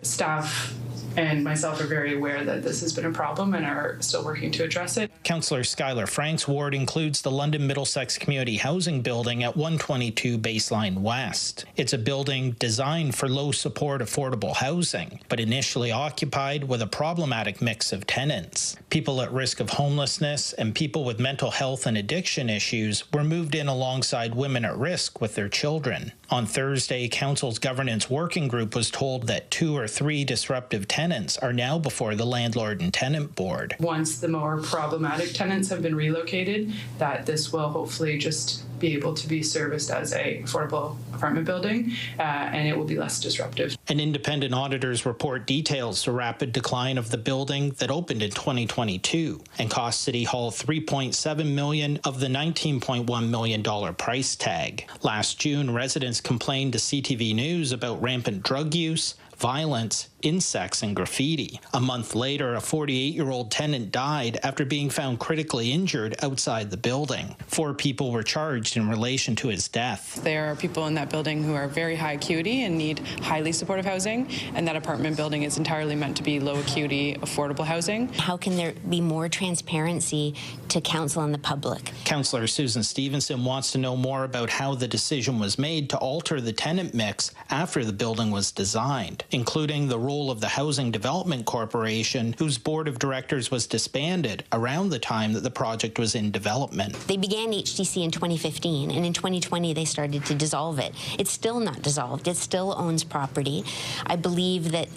Staff and myself are very aware that this has been a problem and are still working to address it. Councillor Skylar Frank's ward includes the London Middlesex Community Housing Building at 122 Baseline West. It's a building designed for low-support affordable housing, but initially occupied with a problematic mix of tenants. People at risk of homelessness and people with mental health and addiction issues were moved in alongside women at risk with their children. On Thursday, Council's governance working group was told that 2 or 3 disruptive tenants are now before the Landlord and Tenant Board. Once the more problematic tenants have been relocated, that this will hopefully just be able to be serviced as a affordable apartment building, and it will be less disruptive. An independent auditor's report details the rapid decline of the building that opened in 2022 and cost City Hall $3.7 million of the $19.1 million price tag. Last June, residents complained to CTV News about rampant drug use, violence, insects, and graffiti. A month later, a 48-year-old tenant died after being found critically injured outside the building. 4 people were charged in relation to his death. There are people in that building who are very high acuity and need highly supportive housing, and that apartment building is entirely meant to be low acuity, affordable housing. How can there be more transparency to council and the public? Councillor Susan Stevenson wants to know more about how the decision was made to alter the tenant mix after the building was designed, including the role of the Housing Development Corporation, whose board of directors was disbanded around the time that the project was in development. They began HDC in 2015, and in 2020 they started to dissolve it. It's still not dissolved. It still owns property. I believe that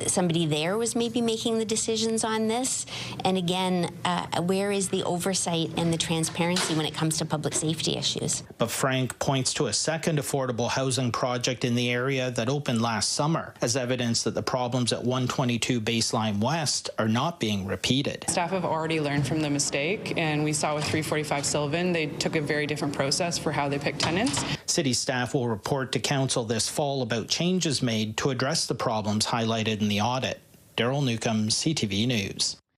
somebody there was maybe making the decisions on this. And again, where is the oversight and the transparency when it comes to public safety issues? But Frank points to a second affordable housing project in the area that opened last summer as evidence that the problems at 122 Baseline West are not being repeated. Staff have already learned from the mistake, and we saw with 345 Sylvan, they took a very different process for how they picked tenants. City staff will report to council this fall about changes made to address the problems highlighted in the audit. Daryl, Newcombe, CTV News.